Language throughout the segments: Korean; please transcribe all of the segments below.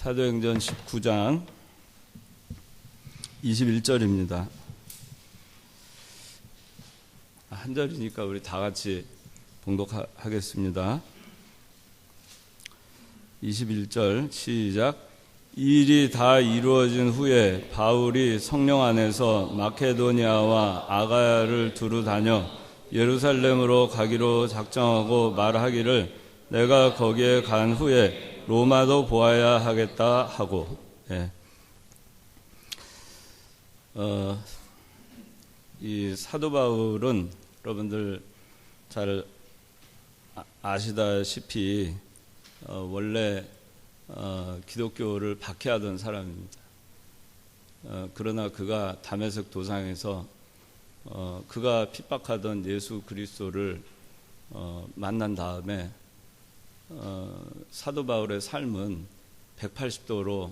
사도행전 19장 21절입니다. 한 절이니까 우리 다 같이 봉독하겠습니다. 21절 시작. 이 일이 다 이루어진 후에 바울이 성령 안에서 마케도니아와 아가야를 두루 다녀 예루살렘으로 가기로 작정하고 말하기를 내가 거기에 간 후에 로마도 보아야 하겠다 하고. 이 사도 바울은 여러분들 잘 아시다시피 원래 기독교를 박해하던 사람입니다. 그러나 그가 다메섹 도상에서 그가 핍박하던 예수 그리스도를 만난 다음에 사도 바울의 삶은 180도로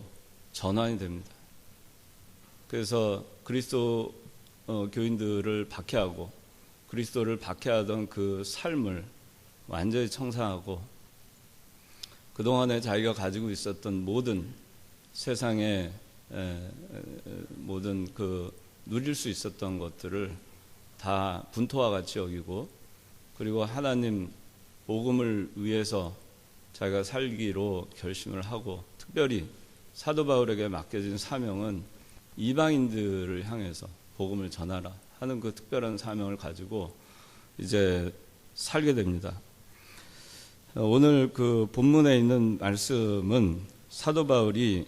전환이 됩니다. 그래서 그리스도 교인들을 박해하고 그리스도를 박해하던 그 삶을 완전히 청산하고 그동안에 자기가 가지고 있었던 모든 세상의 모든 그 누릴 수 있었던 것들을 다 분토와 같이 여기고 그리고 하나님 복음을 위해서 자기가 살기로 결심을 하고 특별히 사도 바울에게 맡겨진 사명은 이방인들을 향해서 복음을 전하라 하는 그 특별한 사명을 가지고 이제 살게 됩니다. 오늘 그 본문에 있는 말씀은 사도 바울이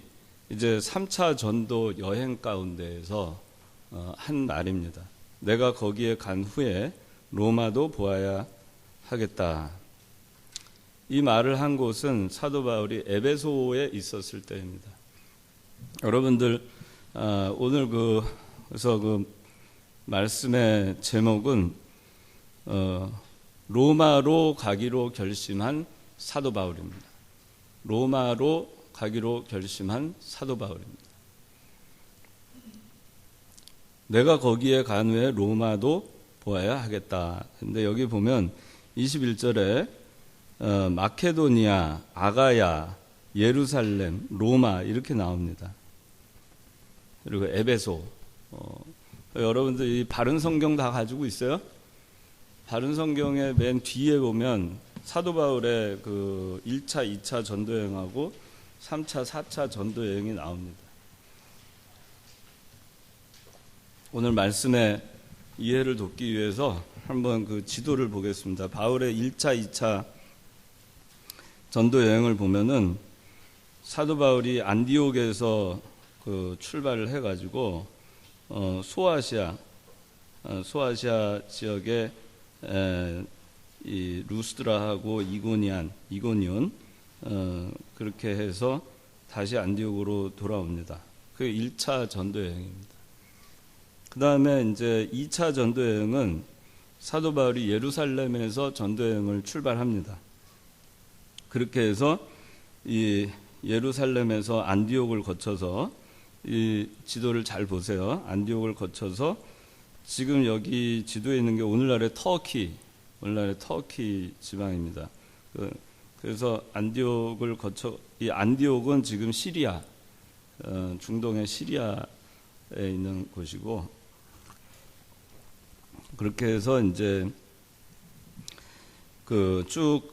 이제 3차 전도 여행 가운데에서 한 말입니다. 내가 거기에 간 후에 로마도 보아야 하겠다. 이 말을 한 곳은 사도 바울이 에베소에 있었을 때입니다. 여러분들 오늘 그래서 그 말씀의 제목은 로마로 가기로 결심한 사도 바울입니다. 로마로 가기로 결심한 사도 바울입니다. 내가 거기에 간 후에 로마도 보아야 하겠다. 근데 여기 보면 21절에 마케도니아, 아가야, 예루살렘, 로마 이렇게 나옵니다. 그리고 에베소. 여러분들 이 바른 성경 다 가지고 있어요? 바른 성경의 맨 뒤에 보면 사도 바울의 그 1차, 2차 전도여행하고 3차, 4차 전도여행이 나옵니다. 오늘 말씀의 이해를 돕기 위해서 한번 그 지도를 보겠습니다. 바울의 1차, 2차 전도 여행을 보면은 사도 바울이 안디옥에서 그 출발을 해가지고 소아시아 지역에 이 루스드라하고 이고니온 그렇게 해서 다시 안디옥으로 돌아옵니다. 그 1차 전도 여행입니다. 그 다음에 이제 2차 전도 여행은 사도 바울이 예루살렘에서 전도 여행을 출발합니다. 그렇게 해서 이 예루살렘에서 안디옥을 거쳐서 이 지도를 잘 보세요. 안디옥을 거쳐서 지금 여기 지도에 있는 게 오늘날의 터키 지방입니다. 그래서 안디옥을 거쳐 이 안디옥은 지금 시리아 중동의 시리아에 있는 곳이고 그렇게 해서 이제 쭉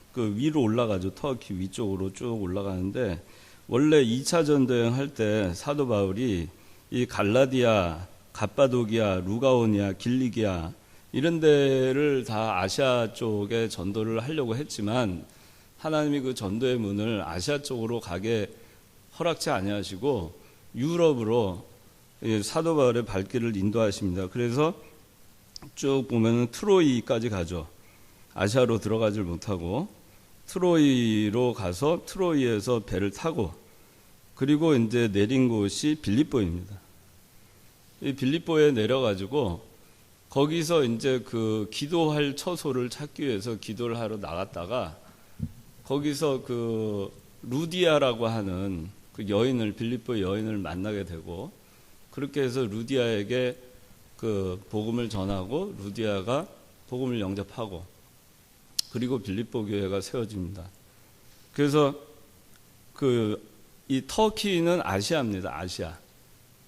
그 위로 올라가죠. 터키 위쪽으로 쭉 올라가는데 원래 2차 전도여행 할 때 사도 바울이 이 갈라디아, 갑바도기아, 루가오니아, 길리기아 이런 데를 다 아시아 쪽에 전도를 하려고 했지만 하나님이 그 전도의 문을 아시아 쪽으로 가게 허락지 아니하시고 유럽으로 사도 바울의 발길을 인도하십니다. 그래서 쭉 보면은 트로이까지 가죠. 아시아로 들어가질 못하고 트로이로 가서 트로이에서 배를 타고 그리고 이제 내린 곳이 빌립보입니다. 이 빌립보에 내려가지고 거기서 이제 그 기도할 처소를 찾기 위해서 기도를 하러 나갔다가 거기서 그 루디아라고 하는 그 빌립보 여인을 만나게 되고 그렇게 해서 루디아에게 그 복음을 전하고 루디아가 복음을 영접하고 그리고 빌립보 교회가 세워집니다. 그래서 그 이 터키는 아시아입니다. 아시아.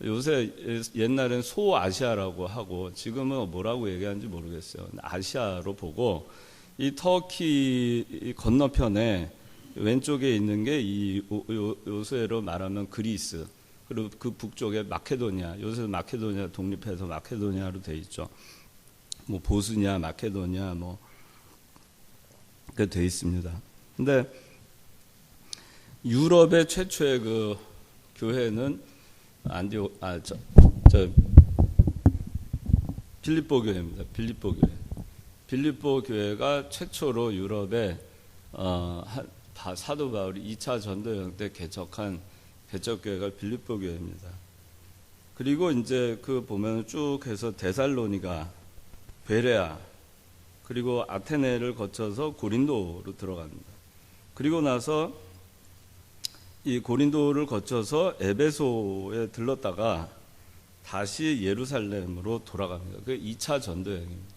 요새 옛날엔 소아시아라고 하고 지금은 뭐라고 얘기하는지 모르겠어요. 아시아로 보고 이 터키 건너편에 왼쪽에 있는 게 이 요새로 말하면 그리스, 그리고 그 북쪽에 마케도니아, 요새 마케도니아 독립해서 마케도니아로 돼 있죠. 뭐 보스니아, 마케도니아 뭐 그 돼 있습니다. 근데 유럽의 최초의 그 교회는 빌립보 교회입니다. 빌립보 교회가 최초로 유럽에 사도 바울이 2차 전도 여행 때 개척한 개척교회가 빌립보 교회입니다. 그리고 이제 그 보면 쭉 해서 데살로니가, 베레아, 그리고 아테네를 거쳐서 고린도로 들어갑니다. 그리고 나서 이 고린도를 거쳐서 에베소에 들렀다가 다시 예루살렘으로 돌아갑니다. 그 2차 전도 여행입니다.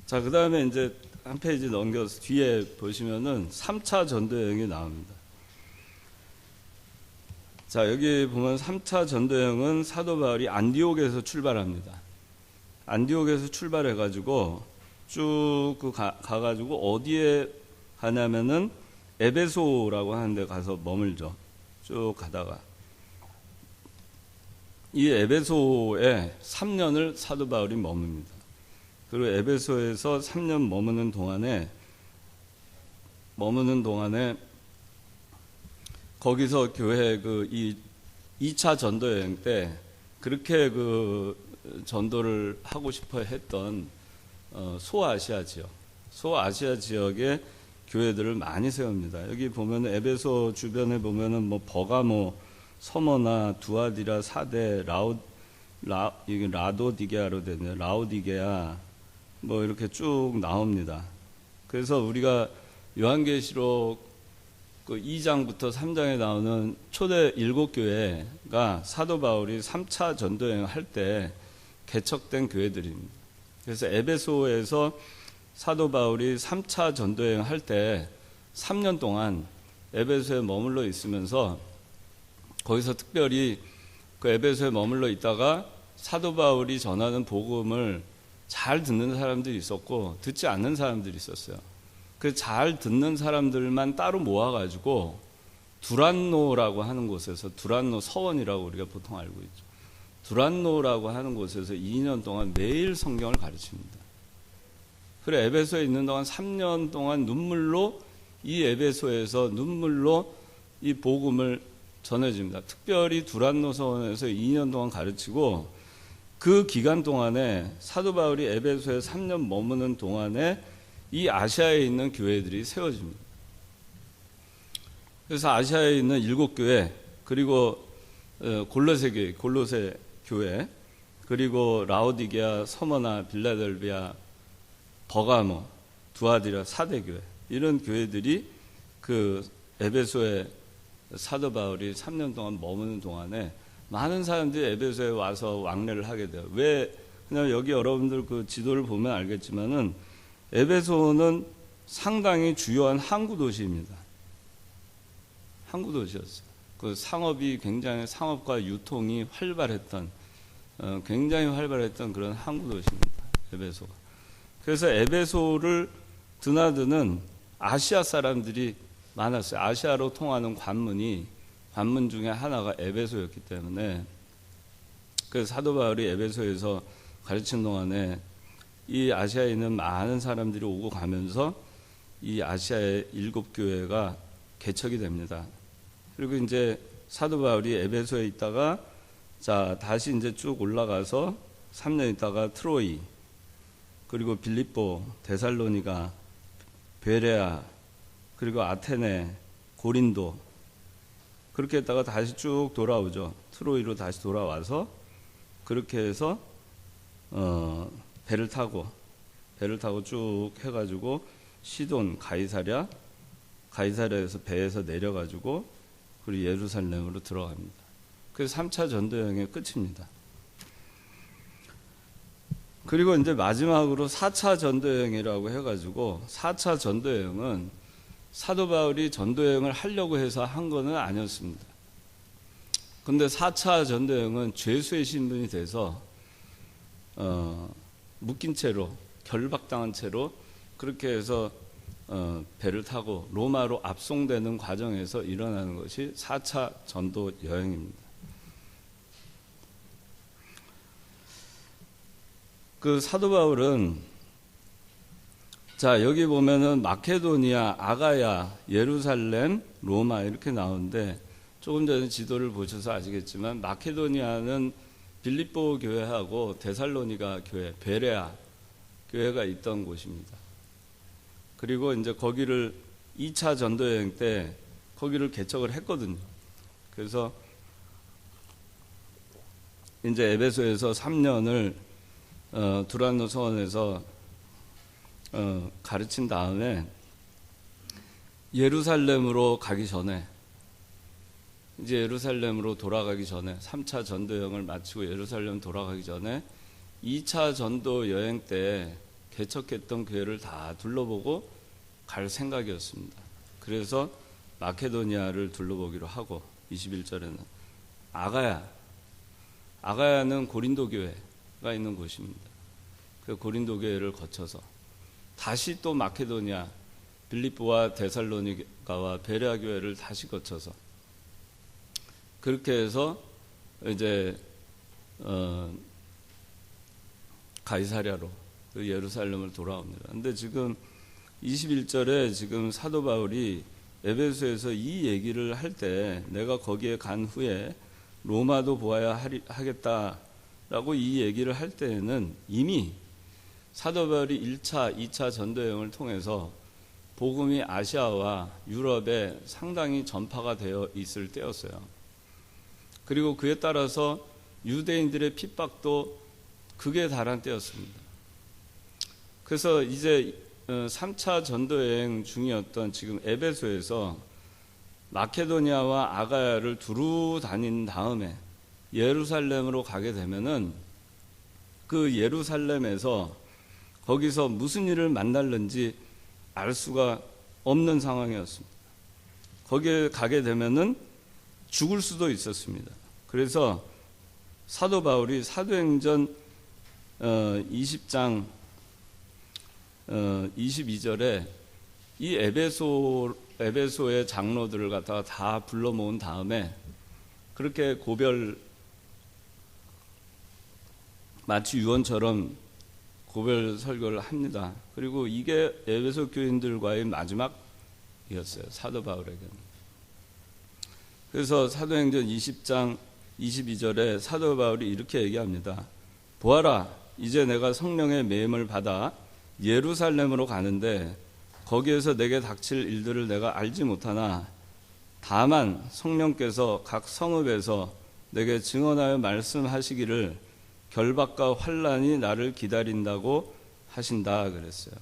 자, 그 다음에 이제 한 페이지 넘겨서 뒤에 보시면은 3차 전도 여행이 나옵니다. 자, 여기 보면 3차 전도 여행은 사도 바울이 안디옥에서 출발합니다. 안디옥에서 출발해가지고 쭉 가가지고 어디에 가냐면은 에베소라고 하는 데 가서 머물죠. 쭉 가다가 이 에베소에 3년을 사도 바울이 머뭅니다. 그리고 에베소에서 3년 머무는 동안에 거기서 교회 이 2차 전도 여행 때 그렇게 그 전도를 하고 싶어 했던 소아시아 지역에 교회들을 많이 세웁니다. 여기 보면 에베소 주변에 보면은 뭐 버가모, 서머나, 두아디라, 사데, 이게 라도디게아로 되네요. 라오디게아 뭐 이렇게 쭉 나옵니다. 그래서 우리가 요한계시록 그 2장부터 3장에 나오는 초대 7교회가 사도 바울이 3차 전도여행 할 때 개척된 교회들입니다. 그래서 에베소에서 사도 바울이 3차 전도여행 할 때 3년 동안 에베소에 머물러 있으면서 거기서 특별히 그 에베소에 머물러 있다가 사도 바울이 전하는 복음을 잘 듣는 사람들이 있었고 듣지 않는 사람들이 있었어요. 그 잘 듣는 사람들만 따로 모아가지고 두란노라고 하는 곳에서, 두란노 서원이라고 우리가 보통 알고 있죠. 두란노라고 하는 곳에서 2년 동안 매일 성경을 가르칩니다. 그래 에베소에 있는 동안 3년 동안 이 에베소에서 눈물로 이 복음을 전해집니다. 특별히 두란노 서원에서 2년 동안 가르치고 그 기간 동안에 사도 바울이 에베소에 3년 머무는 동안에 이 아시아에 있는 교회들이 세워집니다. 그래서 아시아에 있는 7교회, 그리고 골로새 교회, 그리고 라오디게아, 서머나, 빌라델비아, 버가모, 두아디라, 사대교회, 이런 교회들이 그 에베소에 사도 바울이 3년 동안 머무는 동안에 많은 사람들이 에베소에 와서 왕래를 하게 돼요. 왜? 그냥 여기 여러분들 그 지도를 보면 알겠지만은 에베소는 상당히 주요한 항구 도시입니다. 항구 도시였어요. 그 상업과 유통이 활발했던, 굉장히 활발했던 그런 항구 도시입니다. 에베소가. 그래서 에베소를 드나드는 아시아 사람들이 많았어요. 아시아로 통하는 관문 중에 하나가 에베소였기 때문에 그 사도 바울이 에베소에서 가르치는 동안에 이 아시아에 있는 많은 사람들이 오고 가면서 이 아시아의 7교회가 개척이 됩니다. 그리고 이제 사도 바울이 에베소에 있다가 다시 이제 쭉 올라가서 3년 있다가 트로이, 그리고 빌립보, 데살로니가, 베레아, 그리고 아테네, 고린도, 그렇게 했다가 다시 쭉 돌아오죠. 트로이로 다시 돌아와서 그렇게 해서 배를 타고 쭉 해가지고 시돈, 가이사랴에서 배에서 내려가지고 그리고 예루살렘으로 들어갑니다. 그래서 3차 전도여행의 끝입니다. 그리고 이제 마지막으로 4차 전도여행이라고 해가지고 4차 전도여행은 사도 바울이 전도여행을 하려고 해서 한 거는 아니었습니다. 근데 4차 전도여행은 죄수의 신분이 돼서 묶인 채로, 결박당한 채로 그렇게 해서 배를 타고 로마로 압송되는 과정에서 일어나는 것이 4차 전도 여행입니다. 그 사도 바울은 자 여기 보면은 마케도니아, 아가야, 예루살렘, 로마 이렇게 나오는데 조금 전에 지도를 보셔서 아시겠지만 마케도니아는 빌립보 교회하고 데살로니가 교회, 베레아 교회가 있던 곳입니다. 그리고 이제 거기를 2차 전도여행 때 거기를 개척을 했거든요. 그래서 이제 에베소에서 3년을 두란노 서원에서 가르친 다음에 예루살렘으로 가기 전에 이제 예루살렘으로 돌아가기 전에 3차 전도여행을 마치고 예루살렘 돌아가기 전에 2차 전도여행 때 개척했던 교회를 다 둘러보고 갈 생각이었습니다. 그래서 마케도니아를 둘러보기로 하고 21절에는 아가야는 고린도 교회가 있는 곳입니다. 그 고린도 교회를 거쳐서 다시 또 마케도니아, 빌립보와 데살로니가와 베레아 교회를 다시 거쳐서 그렇게 해서 이제 가이사랴로 예루살렘을 돌아옵니다. 근데 지금 21절에 지금 사도 바울이 에베소에서 이 얘기를 할 때 내가 거기에 간 후에 로마도 보아야 하겠다라고 이 얘기를 할 때에는 이미 사도 바울이 1차, 2차 전도여행을 통해서 복음이 아시아와 유럽에 상당히 전파가 되어 있을 때였어요. 그리고 그에 따라서 유대인들의 핍박도 극에 달한 때였습니다. 그래서 이제 3차 전도여행 중이었던 지금 에베소에서 마케도니아와 아가야를 두루 다닌 다음에 예루살렘으로 가게 되면은 그 예루살렘에서 거기서 무슨 일을 만날는지 알 수가 없는 상황이었습니다. 거기에 가게 되면은 죽을 수도 있었습니다. 그래서 사도 바울이 사도행전 20장 22절에 이 에베소의 장로들을 갖다가 다 불러 모은 다음에 그렇게 고별 마치 유언처럼 고별 설교를 합니다. 그리고 이게 에베소 교인들과의 마지막이었어요. 사도 바울에게는. 그래서 사도행전 20장 22절에 사도 바울이 이렇게 얘기합니다. 보아라, 이제 내가 성령의 매임을 받아 예루살렘으로 가는데 거기에서 내게 닥칠 일들을 내가 알지 못하나 다만 성령께서 각 성읍에서 내게 증언하여 말씀하시기를 결박과 환난이 나를 기다린다고 하신다 그랬어요.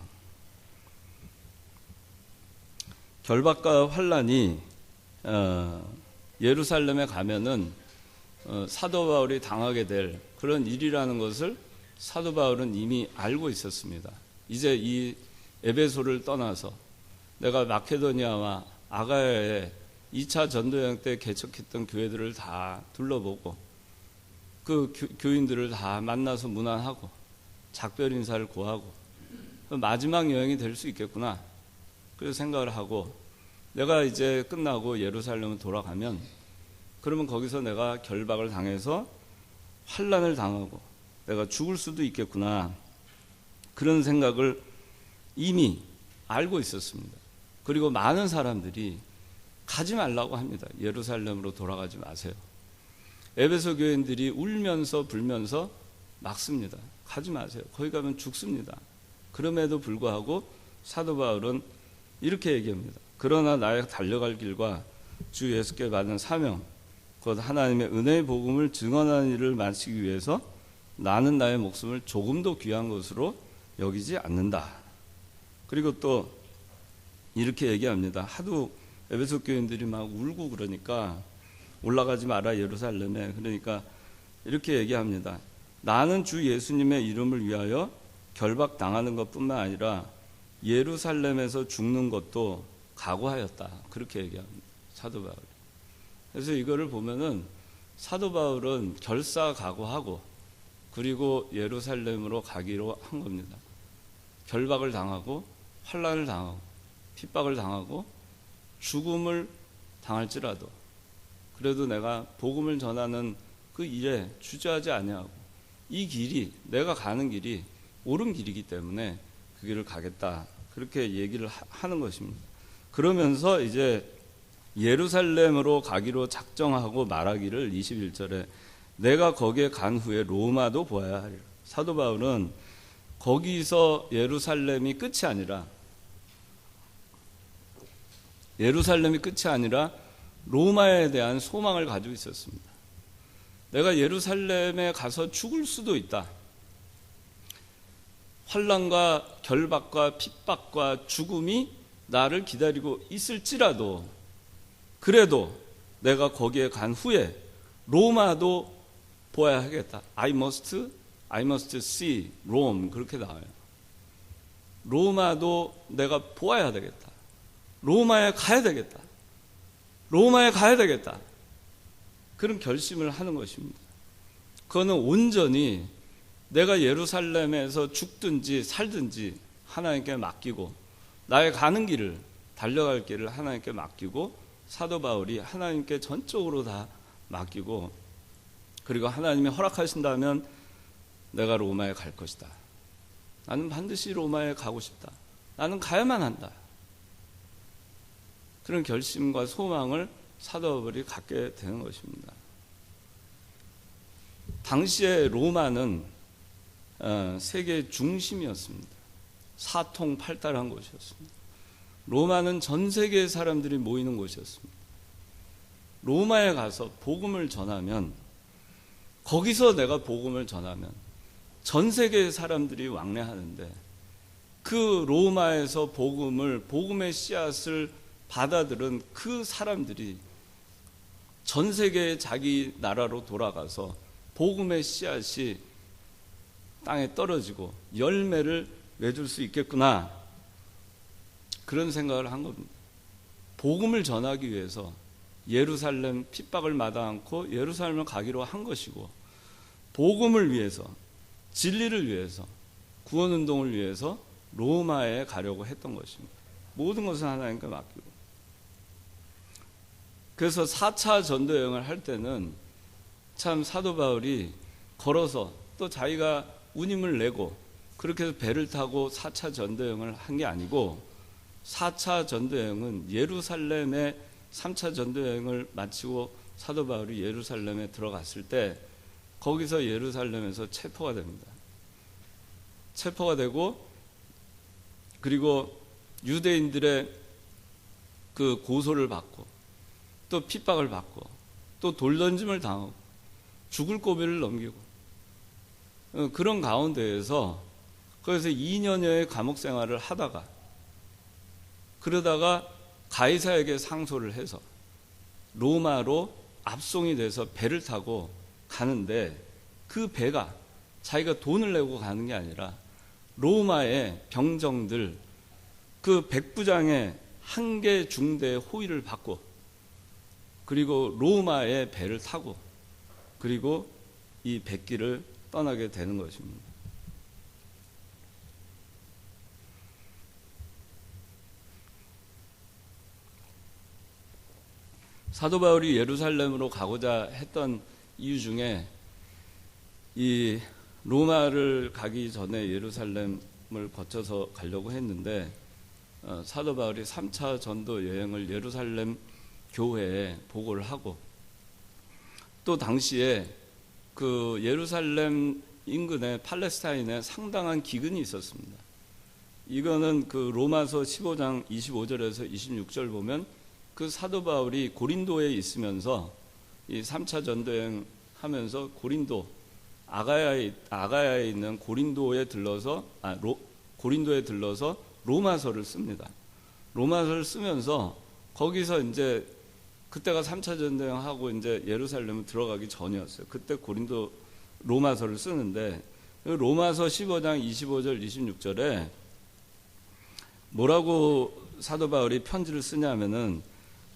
결박과 환난이 예루살렘에 가면은 사도 바울이 당하게 될 그런 일이라는 것을 사도 바울은 이미 알고 있었습니다. 이제 이 에베소를 떠나서 내가 마케도니아와 아가야에 2차 전도여행 때 개척했던 교회들을 다 둘러보고 그 교인들을 다 만나서 문안하고 작별 인사를 고하고 마지막 여행이 될 수 있겠구나. 그래서 생각을 하고 내가 이제 끝나고 예루살렘을 돌아가면 그러면 거기서 내가 결박을 당해서 환난을 당하고 내가 죽을 수도 있겠구나. 그런 생각을 이미 알고 있었습니다. 그리고 많은 사람들이 가지 말라고 합니다. 예루살렘으로 돌아가지 마세요. 에베소 교인들이 울면서 불면서 막습니다. 가지 마세요. 거기 가면 죽습니다. 그럼에도 불구하고 사도 바울은 이렇게 얘기합니다. 그러나 나의 달려갈 길과 주 예수께 받은 사명, 곧 하나님의 은혜의 복음을 증언하는 일을 마치기 위해서 나는 나의 목숨을 조금도 귀한 것으로 여기지 않는다. 그리고 또 이렇게 얘기합니다. 하도 에베소 교인들이 막 울고 그러니까 올라가지 마라 예루살렘에. 그러니까 이렇게 얘기합니다. 나는 주 예수님의 이름을 위하여 결박당하는 것뿐만 아니라 예루살렘에서 죽는 것도 각오하였다. 그렇게 얘기합니다. 사도 바울이. 그래서 이거를 보면은 사도 바울은 결사각오하고 그리고 예루살렘으로 가기로 한 겁니다. 결박을 당하고 환난을 당하고 핍박을 당하고 죽음을 당할지라도 그래도 내가 복음을 전하는 그 일에 주저하지 아니하고 이 길이 내가 가는 길이 옳은 길이기 때문에 그 길을 가겠다. 그렇게 얘기를 하는 것입니다. 그러면서 이제 예루살렘으로 가기로 작정하고 말하기를 21절에 내가 거기에 간 후에 로마도 보아야 하리라. 사도 바울은 거기서 예루살렘이 끝이 아니라 로마에 대한 소망을 가지고 있었습니다. 내가 예루살렘에 가서 죽을 수도 있다. 환난과 결박과 핍박과 죽음이 나를 기다리고 있을지라도 그래도 내가 거기에 간 후에 로마도 보아야 하겠다. I must see Rome. 그렇게 나와요. 로마도 내가 보아야 되겠다. 로마에 가야 되겠다. 그런 결심을 하는 것입니다. 그거는 온전히 내가 예루살렘에서 죽든지 살든지 하나님께 맡기고 나의 가는 길을 달려갈 길을 하나님께 맡기고 사도 바울이 하나님께 전적으로 다 맡기고 그리고 하나님이 허락하신다면 내가 로마에 갈 것이다. 나는 반드시 로마에 가고 싶다. 나는 가야만 한다. 그런 결심과 소망을 사도 바울이 갖게 되는 것입니다. 당시에 로마는 세계의 중심이었습니다. 사통팔달한 곳이었습니다. 로마는 전 세계의 사람들이 모이는 곳이었습니다. 로마에 가서 복음을 전하면 거기서 내가 복음을 전하면 전 세계의 사람들이 왕래하는데 그 로마에서 복음의 씨앗을 받아들은 그 사람들이 전 세계의 자기 나라로 돌아가서 복음의 씨앗이 땅에 떨어지고 열매를 맺을 수 있겠구나. 그런 생각을 한 겁니다. 복음을 전하기 위해서 예루살렘 핍박을 마다 않고 예루살렘을 가기로 한 것이고 복음을 위해서 진리를 위해서 구원운동을 위해서 로마에 가려고 했던 것입니다. 모든 것을 하나님께 맡기고 그래서 4차 전도여행을 할 때는 참 사도 바울이 걸어서 또 자기가 운임을 내고 그렇게 해서 배를 타고 4차 전도여행을 한 게 아니고 4차 전도여행은 예루살렘에 3차 전도여행을 마치고 사도 바울이 예루살렘에 들어갔을 때 거기서 예루살렘에서 체포가 됩니다. 체포가 되고 그리고 유대인들의 그 고소를 받고 또 핍박을 받고 또 돌던짐을 당하고 죽을 고비를 넘기고 그런 가운데에서 거기서 2년여의 감옥 생활을 하다가 그러다가 가이사에게 상소를 해서 로마로 압송이 돼서 배를 타고 가는데 그 배가 자기가 돈을 내고 가는 게 아니라 로마의 병정들 그 백부장의 한계 중대의 호의를 받고 그리고 로마의 배를 타고 그리고 이 백기를 떠나게 되는 것입니다. 사도 바울이 예루살렘으로 가고자 했던 이유 중에 이 로마를 가기 전에 예루살렘을 거쳐서 가려고 했는데 사도 바울이 3차 전도 여행을 예루살렘 교회에 보고를 하고 또 당시에 그 예루살렘 인근에 팔레스타인에 상당한 기근이 있었습니다. 이거는 그 로마서 15장 25절에서 26절 보면 그 사도 바울이 고린도에 있으면서 이 3차 전도여행 하면서 고린도 아가야에 있는 고린도에 들러서 로마서를 씁니다. 로마서를 쓰면서 거기서 이제 그때가 3차 전도여행하고 이제 예루살렘을 들어가기 전이었어요. 그때 고린도 로마서를 쓰는데 로마서 15장 25절 26절에 뭐라고 사도 바울이 편지를 쓰냐면은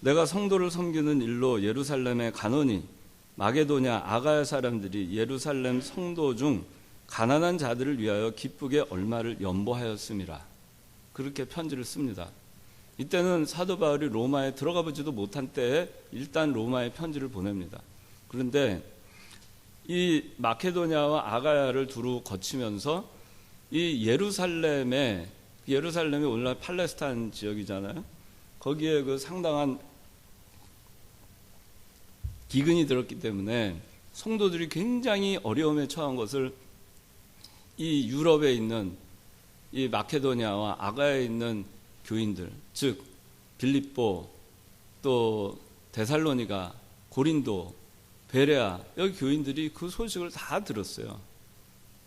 내가 성도를 섬기는 일로 예루살렘에 가노니 마게도냐 아가야 사람들이 예루살렘 성도 중 가난한 자들을 위하여 기쁘게 얼마를 연보하였음이라. 그렇게 편지를 씁니다. 이때는 사도 바울이 로마에 들어가 보지도 못한 때에 일단 로마에 편지를 보냅니다. 그런데 이 마케도냐와 아가야를 두루 거치면서 이 예루살렘이 오늘날 팔레스타인 지역이잖아요. 거기에 그 상당한 기근이 들었기 때문에 성도들이 굉장히 어려움에 처한 것을 이 유럽에 있는 이 마케도냐와 아가야에 있는 교인들, 즉 빌립보, 또 데살로니가, 고린도, 베레아 여기 교인들이 그 소식을 다 들었어요.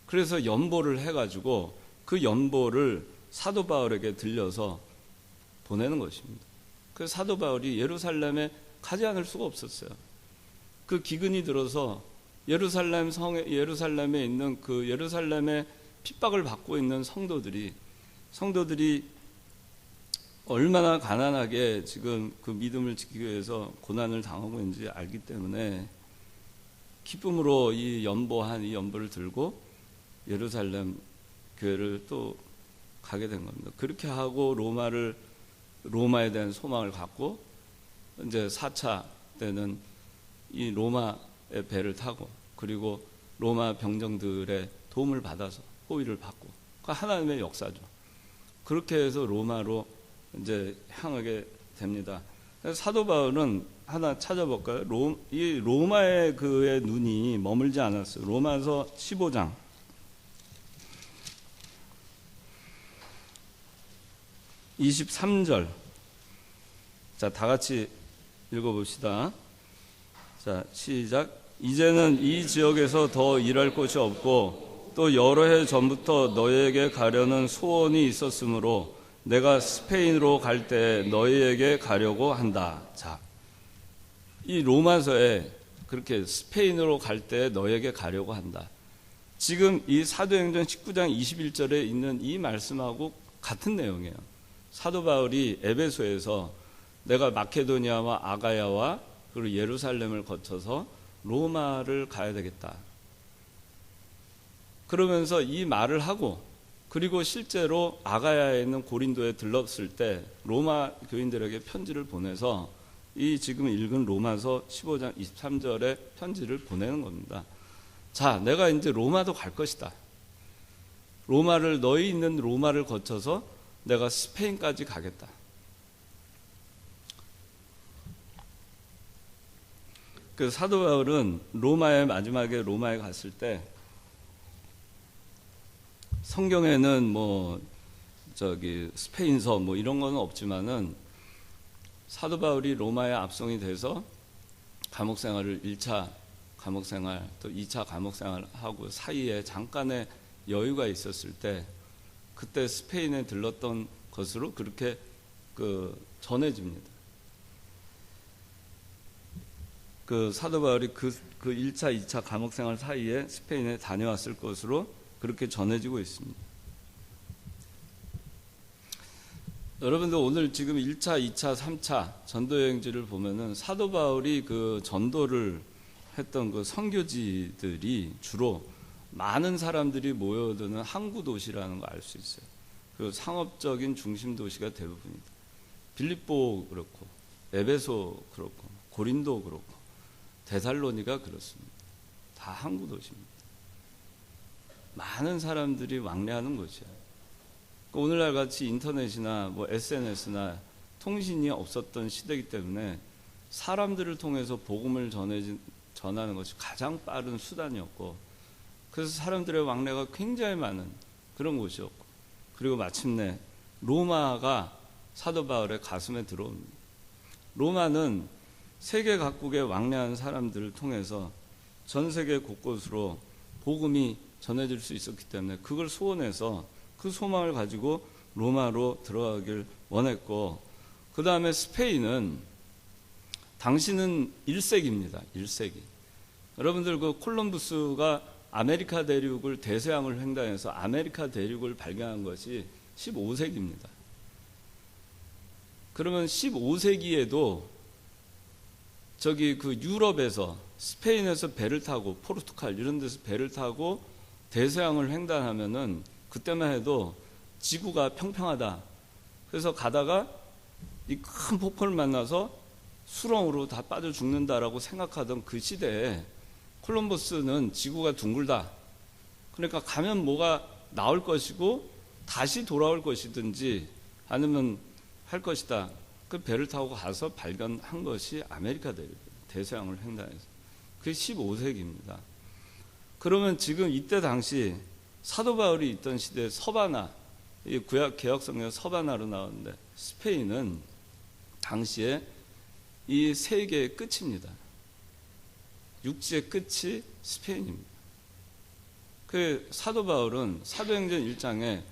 그래서 연보를 해가지고 그 연보를 사도 바울에게 들려서 보내는 것입니다. 그래서 사도 바울이 예루살렘에 가지 않을 수가 없었어요. 그 기근이 들어서 예루살렘에 있는 그 예루살렘에 핍박을 받고 있는 성도들이 얼마나 가난하게 지금 그 믿음을 지키기 위해서 고난을 당하고 있는지 알기 때문에 기쁨으로 이 연보를 들고 예루살렘 교회를 또 가게 된 겁니다. 그렇게 하고 로마에 대한 소망을 갖고 이제 4차 때는 이 로마의 배를 타고 그리고 로마 병정들의 도움을 받아서 호위를 받고 그 하나님의 역사죠. 그렇게 해서 로마로 이제 향하게 됩니다. 사도 바울은 하나 찾아볼까요? 이 로마에 그의 눈이 머물지 않았어요. 로마서 15장 23절. 자, 다 같이 읽어봅시다. 자, 시작. 이제는 이 지역에서 더 일할 곳이 없고 또 여러 해 전부터 너희에게 가려는 소원이 있었으므로 내가 스페인으로 갈 때 너희에게 가려고 한다. 자, 이 로마서에 그렇게 스페인으로 갈 때 너희에게 가려고 한다. 지금 이 사도행전 19장 21절에 있는 이 말씀하고 같은 내용이에요. 사도 바울이 에베소에서 내가 마케도니아와 아가야와 그리고 예루살렘을 거쳐서 로마를 가야 되겠다. 그러면서 이 말을 하고 그리고 실제로 아가야에 있는 고린도에 들렀을 때 로마 교인들에게 편지를 보내서 이 지금 읽은 로마서 15장 23절에 편지를 보내는 겁니다. 자, 내가 이제 로마도 갈 것이다. 너희 있는 로마를 거쳐서 내가 스페인까지 가겠다. 그 사도 바울은 마지막에 로마에 갔을 때 성경에는 스페인서 이런 거는 없지만은 사도 바울이 로마에 압송이 돼서 감옥 생활을 1차 감옥 생활 또 2차 감옥 생활하고 사이에 잠깐의 여유가 있었을 때 그때 스페인에 들렀던 것으로 그렇게 전해집니다. 그 사도 바울이 그 1차, 2차 감옥 생활 사이에 스페인에 다녀왔을 것으로 그렇게 전해지고 있습니다. 여러분들 오늘 지금 1차, 2차, 3차 전도여행지를 보면은 사도 바울이 그 전도를 했던 그 선교지들이 주로 많은 사람들이 모여드는 항구 도시라는 걸 알 수 있어요. 그 상업적인 중심 도시가 대부분이다. 빌립보 그렇고, 에베소 그렇고, 고린도 그렇고, 데살로니가 그렇습니다. 다 항구 도시입니다. 많은 사람들이 왕래하는 곳이에요. 오늘날 같이 인터넷이나 SNS나 통신이 없었던 시대이기 때문에 사람들을 통해서 복음을 전하는 것이 가장 빠른 수단이었고, 그래서 사람들의 왕래가 굉장히 많은 그런 곳이었고, 그리고 마침내 로마가 사도 바울의 가슴에 들어옵니다. 로마는 세계 각국의 왕래한 사람들을 통해서 전 세계 곳곳으로 복음이 전해질 수 있었기 때문에 그걸 소원해서 그 소망을 가지고 로마로 들어가길 원했고, 그 다음에 스페인은 당시는 1세기입니다. 1세기. 여러분들 그 콜럼부스가 아메리카 대륙을 대서양을 횡단해서 아메리카 대륙을 발견한 것이 15세기입니다. 그러면 15세기에도 저기 그 유럽에서 스페인에서 배를 타고 포르투갈 이런 데서 배를 타고 대서양을 횡단하면은 그때만 해도 지구가 평평하다. 그래서 가다가 이 큰 폭포를 만나서 수렁으로 다 빠져 죽는다라고 생각하던 그 시대에 콜럼버스는 지구가 둥글다. 그러니까 가면 뭐가 나올 것이고 다시 돌아올 것이든지 아니면 할 것이다. 그 배를 타고 가서 발견한 것이 아메리카 대서양을 횡단해서. 그게 15세기입니다. 그러면 지금 이때 당시 사도 바울이 있던 시대 서바나, 이 구약 개역 성경 서바나로 나오는데 스페인은 당시에 이 세계의 끝입니다. 육지의 끝이 스페인입니다. 그 사도 바울은 사도행전 1장에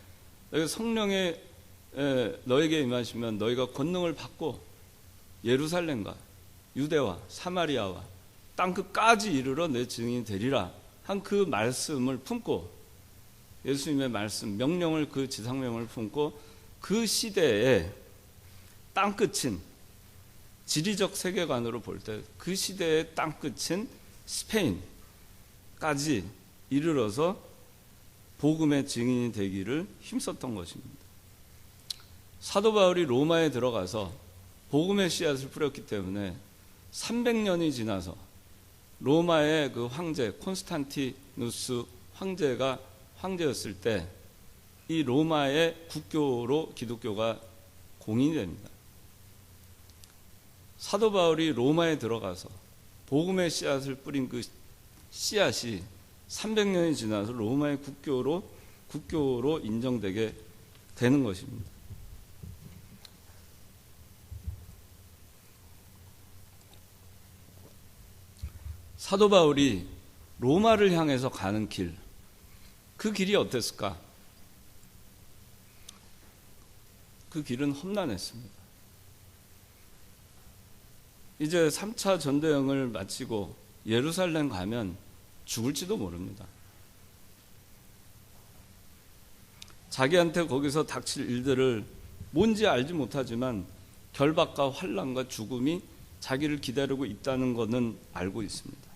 성령의 너에게 임하시면 너희가 권능을 받고 예루살렘과 유대와 사마리아와 땅끝까지 이르러 내 증인이 되리라 한 그 말씀을 품고 예수님의 말씀 명령을 그 지상명을 품고 그 시대에 땅끝인 지리적 세계관으로 볼 때 그 시대의 땅끝인 스페인까지 이르러서 복음의 증인이 되기를 힘썼던 것입니다. 사도 바울이 로마에 들어가서 복음의 씨앗을 뿌렸기 때문에 300년이 지나서 로마의 그 황제 콘스탄티누스 황제가 황제였을 때 이 로마의 국교로 기독교가 공인이 됩니다. 사도 바울이 로마에 들어가서 복음의 씨앗을 뿌린 그 씨앗이 300년이 지나서 로마의 국교로 인정되게 되는 것입니다. 사도 바울이 로마를 향해서 가는 길, 그 길이 어땠을까? 그 길은 험난했습니다. 이제 3차 전도여행을 마치고 예루살렘 가면 죽을지도 모릅니다. 자기한테 거기서 닥칠 일들을 뭔지 알지 못하지만 결박과 환난과 죽음이 자기를 기다리고 있다는 것은 알고 있습니다.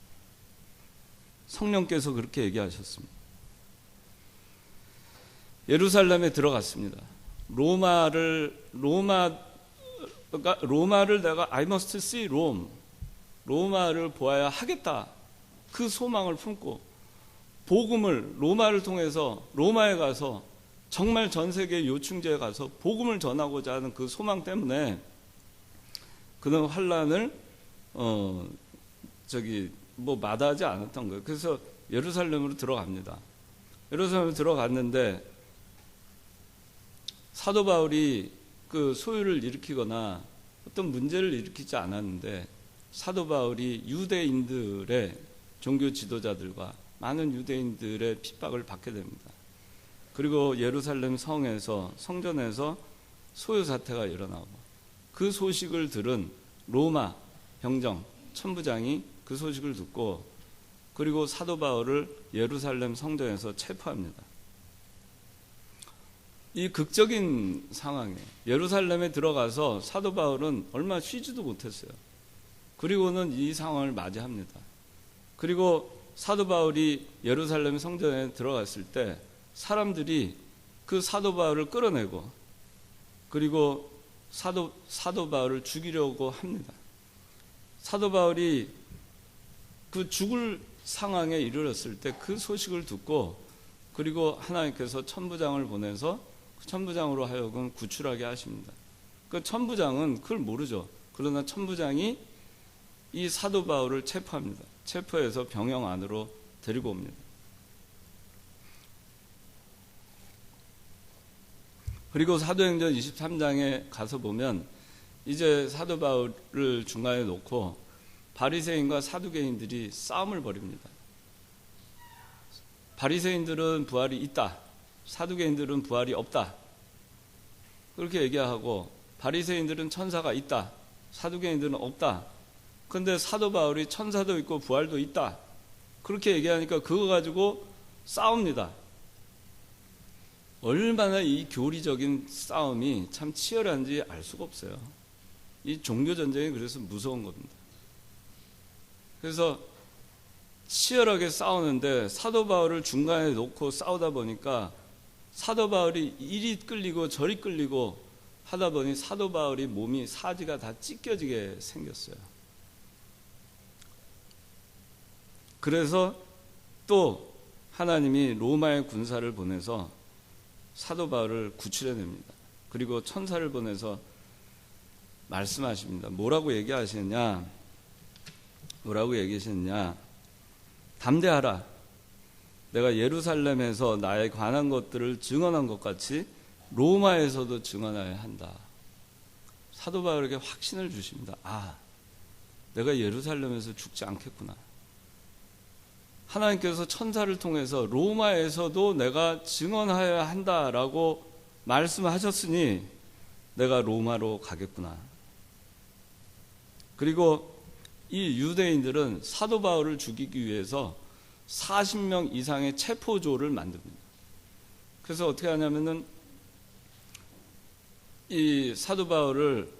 성령께서 그렇게 얘기하셨습니다. 예루살렘에 들어갔습니다. 로마를 내가 I must see Rome, 로마를 보아야 하겠다. 그 소망을 품고 복음을 로마를 통해서 로마에 가서 정말 전 세계 요충지에 가서 복음을 전하고자 하는 그 소망 때문에 그런 환란을 마다하지 않았던 거예요. 그래서 예루살렘으로 들어갑니다. 예루살렘으로 들어갔는데 사도 바울이 그 소유를 일으키거나 어떤 문제를 일으키지 않았는데 사도 바울이 유대인들의 종교 지도자들과 많은 유대인들의 핍박을 받게 됩니다. 그리고 예루살렘 성전에서 소요 사태가 일어나고 그 소식을 들은 로마 병정 천부장이 그 소식을 듣고 그리고 사도 바울을 예루살렘 성전에서 체포합니다. 이 극적인 상황에 예루살렘에 들어가서 사도 바울은 얼마 쉬지도 못했어요. 그리고는 이 상황을 맞이합니다. 그리고 사도 바울이 예루살렘 성전에 들어갔을 때 사람들이 그 사도 바울을 끌어내고 그리고 사도 바울을 죽이려고 합니다. 사도 바울이 그 죽을 상황에 이르렀을 때 그 소식을 듣고 그리고 하나님께서 천부장을 보내서 그 천부장으로 하여금 구출하게 하십니다. 그 천부장은 그걸 모르죠. 그러나 천부장이 이 사도 바울을 체포합니다. 체포해서 병영 안으로 데리고 옵니다. 그리고 사도행전 23장에 가서 보면 이제 사도 바울을 중간에 놓고 바리새인과 사두개인들이 싸움을 벌입니다. 바리새인들은 부활이 있다. 사두개인들은 부활이 없다. 그렇게 얘기하고 바리새인들은 천사가 있다. 사두개인들은 없다. 그런데 사도 바울이 천사도 있고 부활도 있다. 그렇게 얘기하니까 그거 가지고 싸웁니다. 얼마나 이 교리적인 싸움이 참 치열한지 알 수가 없어요. 이 종교 전쟁이 그래서 무서운 겁니다. 그래서 치열하게 싸우는데 사도 바울을 중간에 놓고 싸우다 보니까 사도 바울이 이리 끌리고 저리 끌리고 하다 보니 사도 바울이 몸이 사지가 다 찢겨지게 생겼어요. 그래서 또 하나님이 로마의 군사를 보내서 사도 바울을 구출해냅니다. 그리고 천사를 보내서 말씀하십니다. 뭐라고 얘기하시느냐? 담대하라. 내가 예루살렘에서 나에 관한 것들을 증언한 것 같이 로마에서도 증언해야 한다. 사도 바울에게 확신을 주십니다. 아, 내가 예루살렘에서 죽지 않겠구나. 하나님께서 천사를 통해서 로마에서도 내가 증언해야 한다라고 말씀하셨으니 내가 로마로 가겠구나. 그리고 이 유대인들은 사도 바울을 죽이기 위해서 40명 이상의 체포조를 만듭니다. 그래서 어떻게 하냐면은 이 사도 바울을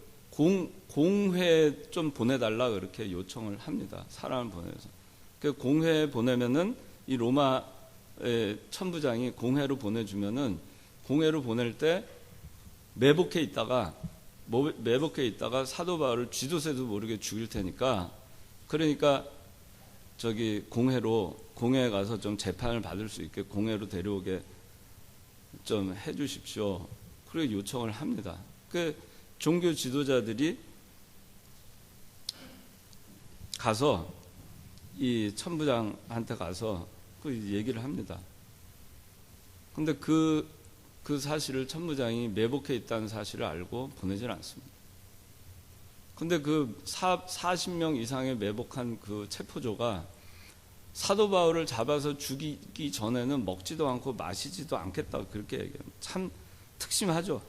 공회에 좀 보내달라 그렇게 요청을 합니다. 사람을 보내서. 그 공회에 보내면은 이 로마의 천부장이 공회로 보내주면은 공회로 보낼 때 매복해 있다가 사도 바울을 쥐도 새도 모르게 죽일 테니까 그러니까 저기 공회에 가서 좀 재판을 받을 수 있게 공회로 데려오게 좀 해주십시오. 그렇게 요청을 합니다. 그 종교 지도자들이 가서 이 천부장한테 가서 그 얘기를 합니다. 근데 그 사실을 천부장이 매복해 있다는 사실을 알고 보내질 않습니다. 근데 그 40명 이상의 매복한 그 체포조가 사도 바울을 잡아서 죽이기 전에는 먹지도 않고 마시지도 않겠다 그렇게 얘기합니다. 참 특심하죠.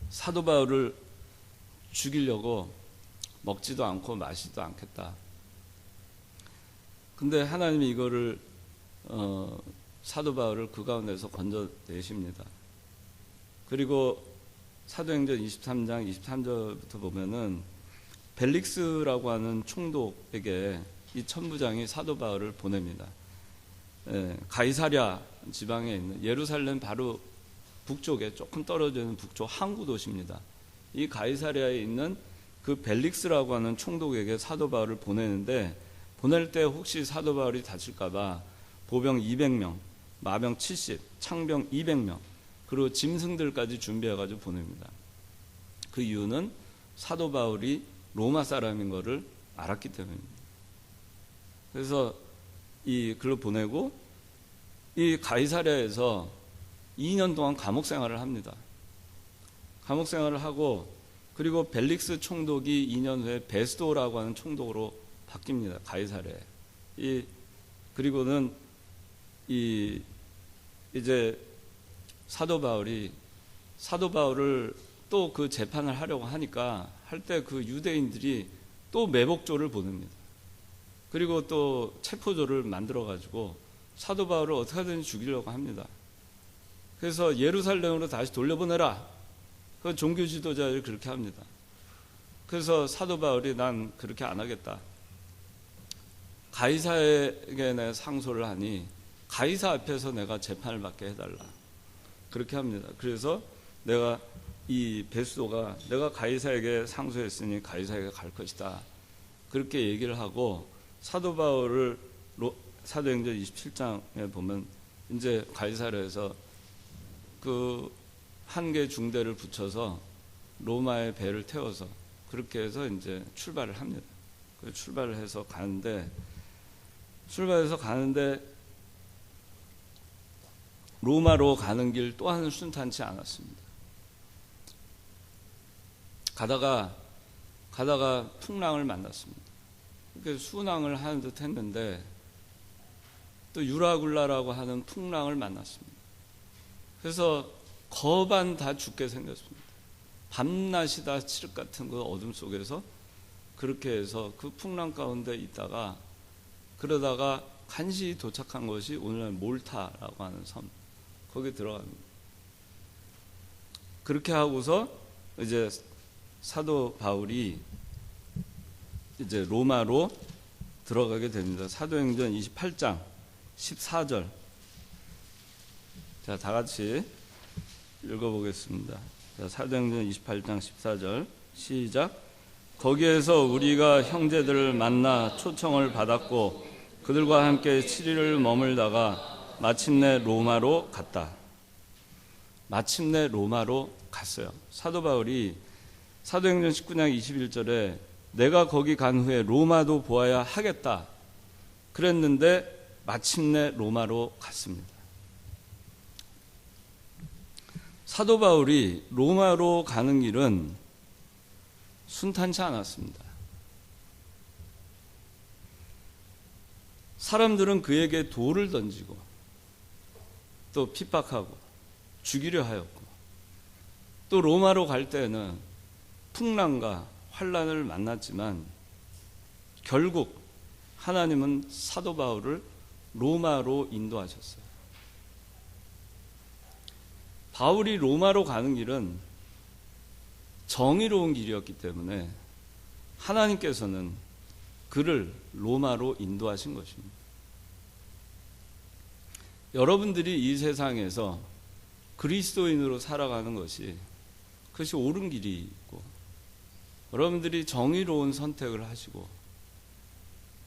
사도 바울을 죽이려고 먹지도 않고 마시지도 않겠다. 근데 하나님이 이거를 사도 바울을 그 가운데서 건져내십니다. 그리고 사도행전 23장 23절부터 보면은 벨릭스라고 하는 총독에게 이 천부장이 사도 바울을 보냅니다. 가이사랴 지방에 있는 예루살렘 바로 북쪽에 조금 떨어져 있는 북쪽 항구 도시입니다. 이 가이사랴에 있는 그 벨릭스라고 하는 총독에게 사도 바울을 보내는데 보낼 때 혹시 사도 바울이 다칠까봐 보병 200명, 마병 70, 창병 200명 그리고 짐승들까지 준비해가지고 보냅니다. 그 이유는 사도 바울이 로마 사람인 것을 알았기 때문입니다. 그래서 이 글로 보내고 이 가이사랴에서 2년 동안 감옥 생활을 합니다. 감옥 생활을 하고 그리고 벨릭스 총독이 2년 후에 베스도라고 하는 총독으로 바뀝니다. 가이사랴에. 그리고는 이제 사도 바울을 또 그 재판을 하려고 하니까 할 때 그 유대인들이 또 매복조를 보냅니다. 그리고 또 체포조를 만들어 가지고 사도 바울을 어떻게 하든지 죽이려고 합니다. 그래서 예루살렘으로 다시 돌려보내라. 그 종교 지도자를 그렇게 합니다. 그래서 사도 바울이 난 그렇게 안 하겠다. 가이사에게 내가 상소를 하니 가이사 앞에서 내가 재판을 받게 해달라. 그렇게 합니다. 그래서 내가 이 베스도가 내가 가이사에게 상소했으니 가이사에게 갈 것이다. 그렇게 얘기를 하고 사도 바울을 사도행전 27장에 보면 이제 가이사랴에서 그 한 개 중대를 붙여서 로마의 배를 태워서 그렇게 해서 이제 출발을 합니다. 출발해서 가는데 로마로 가는 길 또한 순탄치 않았습니다. 가다가 풍랑을 만났습니다. 그렇게 순항을 하는 듯 했는데 또 유라굴라라고 하는 풍랑을 만났습니다. 그래서 거반 다 죽게 생겼습니다. 밤낮이 다 칠흑 같은 그 어둠 속에서 그렇게 해서 그 풍랑 가운데 있다가 그러다가 간신히 도착한 것이 오늘날 몰타라고 하는 섬. 거기 들어갑니다. 그렇게 하고서 이제 사도 바울이 이제 로마로 들어가게 됩니다. 사도행전 28장 14절. 자, 다 같이 읽어보겠습니다. 자, 사도행전 28장 14절 시작. 거기에서 우리가 형제들을 만나 초청을 받았고 그들과 함께 7일을 머물다가 마침내 로마로 갔다. 마침내 로마로 갔어요. 사도 바울이 사도행전 19장 21절에 내가 거기 간 후에 로마도 보아야 하겠다 그랬는데 마침내 로마로 갔습니다. 사도 바울이 로마로 가는 길은 순탄치 않았습니다. 사람들은 그에게 돌을 던지고 또 핍박하고 죽이려 하였고 또 로마로 갈 때는 풍랑과 환난을 만났지만 결국 하나님은 사도 바울을 로마로 인도하셨어요. 바울이 로마로 가는 길은 정의로운 길이었기 때문에 하나님께서는 그를 로마로 인도하신 것입니다. 여러분들이 이 세상에서 그리스도인으로 살아가는 것이 그것이 옳은 길이 있고 여러분들이 정의로운 선택을 하시고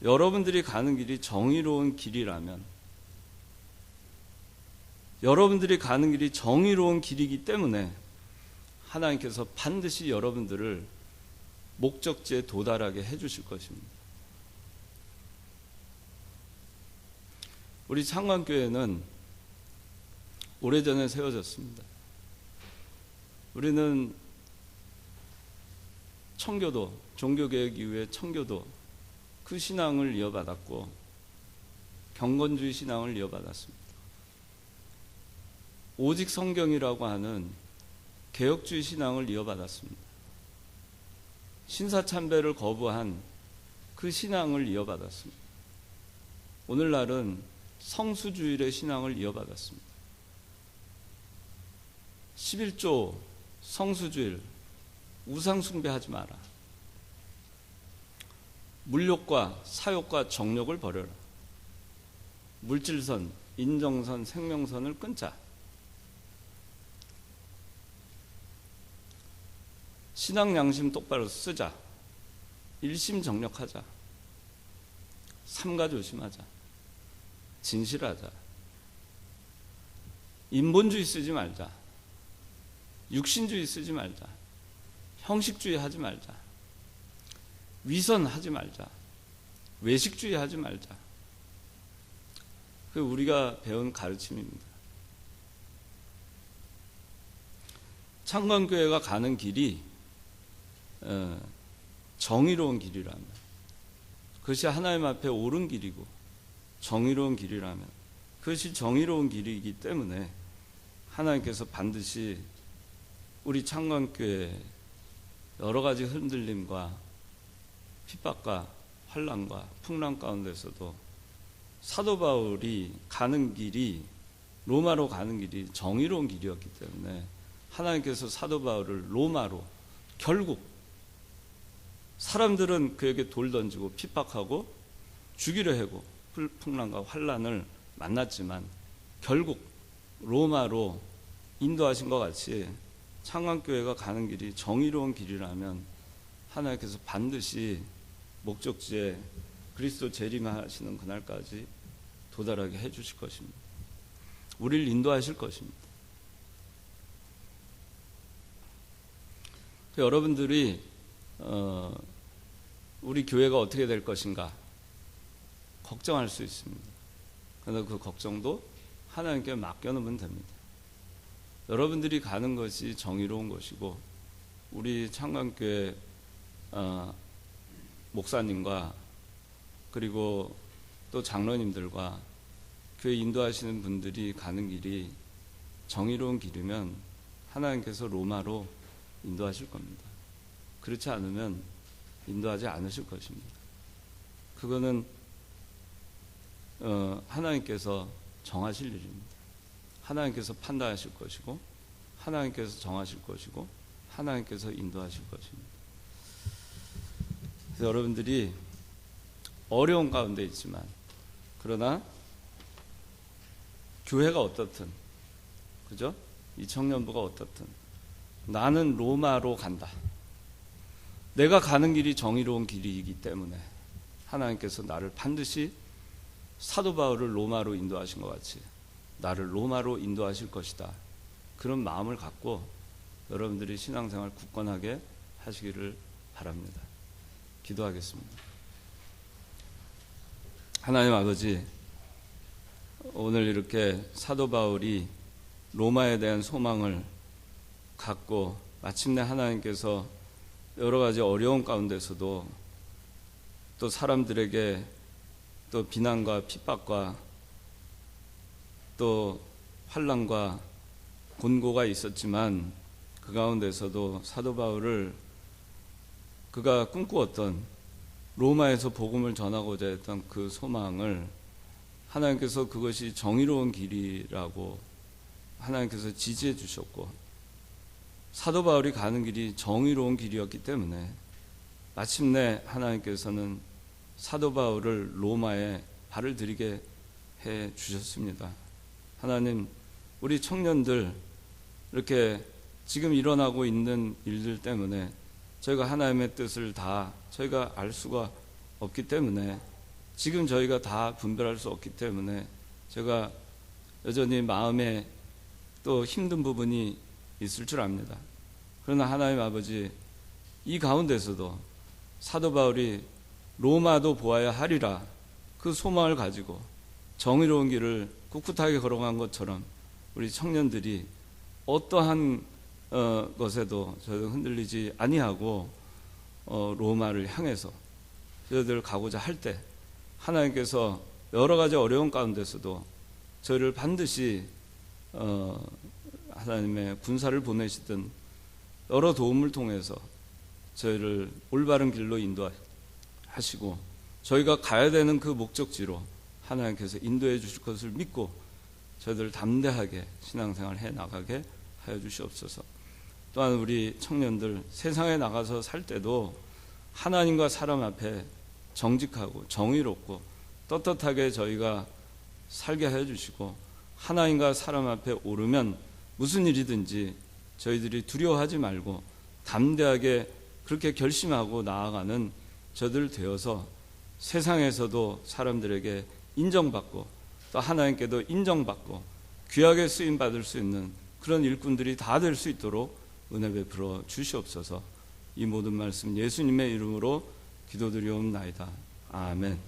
여러분들이 가는 길이 정의로운 길이라면 여러분들이 가는 길이 정의로운 길이기 때문에 하나님께서 반드시 여러분들을 목적지에 도달하게 해주실 것입니다. 우리 창관교회는 오래전에 세워졌습니다. 우리는 청교도, 종교개혁 이후에 청교도 그 신앙을 이어받았고 경건주의 신앙을 이어받았습니다. 오직 성경이라고 하는 개혁주의 신앙을 이어받았습니다. 신사참배를 거부한 그 신앙을 이어받았습니다. 오늘날은 성수주일의 신앙을 이어받았습니다. 11조 성수주일 우상숭배하지 마라. 물욕과 사욕과 정욕을 버려라. 물질선, 인정선, 생명선을 끊자. 신앙 양심 똑바로 쓰자. 일심정력하자. 삼가 조심하자. 진실하자. 인본주의 쓰지 말자. 육신주의 쓰지 말자. 형식주의 하지 말자. 위선하지 말자. 외식주의 하지 말자. 그 우리가 배운 가르침입니다. 창건교회가 가는 길이 정의로운 길이라면 그것이 하나님 앞에 옳은 길이고 정의로운 길이라면 그것이 정의로운 길이기 때문에 하나님께서 반드시 우리 창건교회 여러 가지 흔들림과 핍박과 환난과 풍랑 가운데서도 사도 바울이 가는 길이 로마로 가는 길이 정의로운 길이었기 때문에 하나님께서 사도 바울을 로마로 결국 사람들은 그에게 돌 던지고 핍박하고 죽이려 하고 풍랑과 환난을 만났지만 결국 로마로 인도하신 것 같이 창건교회가 가는 길이 정의로운 길이라면 하나님께서 반드시 목적지에 그리스도 재림하시는 그날까지 도달하게 해주실 것입니다. 우리를 인도하실 것입니다. 여러분들이 우리 교회가 어떻게 될 것인가 걱정할 수 있습니다. 그러나 그 걱정도 하나님께 맡겨놓으면 됩니다. 여러분들이 가는 것이 정의로운 것이고 우리 창건교회 목사님과 그리고 또 장로님들과 교회 인도하시는 분들이 가는 길이 정의로운 길이면 하나님께서 로마로 인도하실 겁니다. 그렇지 않으면 인도하지 않으실 것입니다. 그거는 하나님께서 정하실 일입니다. 하나님께서 판단하실 것이고 하나님께서 정하실 것이고 하나님께서 인도하실 것입니다. 그래서 여러분들이 어려운 가운데 있지만, 그러나 교회가 어떻든, 그죠? 이 청년부가 어떻든 나는 로마로 간다. 내가 가는 길이 정의로운 길이기 때문에 하나님께서 나를 반드시 사도 바울을 로마로 인도하신 것 같이 나를 로마로 인도하실 것이다. 그런 마음을 갖고 여러분들이 신앙생활 굳건하게 하시기를 바랍니다. 기도하겠습니다. 하나님 아버지, 오늘 이렇게 사도 바울이 로마에 대한 소망을 갖고 마침내 하나님께서 여러 가지 어려운 가운데서도 또 사람들에게 또 비난과 핍박과 또 환난과 곤고가 있었지만 그 가운데서도 사도 바울을 그가 꿈꾸었던 로마에서 복음을 전하고자 했던 그 소망을 하나님께서 그것이 정의로운 길이라고 하나님께서 지지해 주셨고, 사도 바울이 가는 길이 정의로운 길이었기 때문에 마침내 하나님께서는 사도 바울을 로마에 발을 들이게 해 주셨습니다. 하나님, 우리 청년들 이렇게 지금 일어나고 있는 일들 때문에 저희가 하나님의 뜻을 다 저희가 알 수가 없기 때문에, 지금 저희가 다 분별할 수 없기 때문에 제가 여전히 마음에 또 힘든 부분이 있을 줄 압니다. 그러나 하나님 아버지, 이 가운데서도 사도 바울이 로마도 보아야 하리라 그 소망을 가지고 정의로운 길을 꿋꿋하게 걸어간 것처럼 우리 청년들이 어떠한 것에도 저희들 흔들리지 아니하고 로마를 향해서 저희들 가고자 할 때 하나님께서 여러 가지 어려운 가운데서도 저희를 반드시 하나님의 군사를 보내시든 여러 도움을 통해서 저희를 올바른 길로 인도하시고 저희가 가야 되는 그 목적지로 하나님께서 인도해 주실 것을 믿고 저희들 담대하게 신앙생활 해 나가게 하여 주시옵소서. 또한 우리 청년들 세상에 나가서 살 때도 하나님과 사람 앞에 정직하고 정의롭고 떳떳하게 저희가 살게 하여 주시고, 하나님과 사람 앞에 오르면 무슨 일이든지 저희들이 두려워하지 말고 담대하게 그렇게 결심하고 나아가는 저들 되어서 세상에서도 사람들에게 인정받고 또 하나님께도 인정받고 귀하게 쓰임받을 수 있는 그런 일꾼들이 다 될 수 있도록 은혜 베풀어 주시옵소서. 이 모든 말씀 예수님의 이름으로 기도드리옵나이다. 아멘.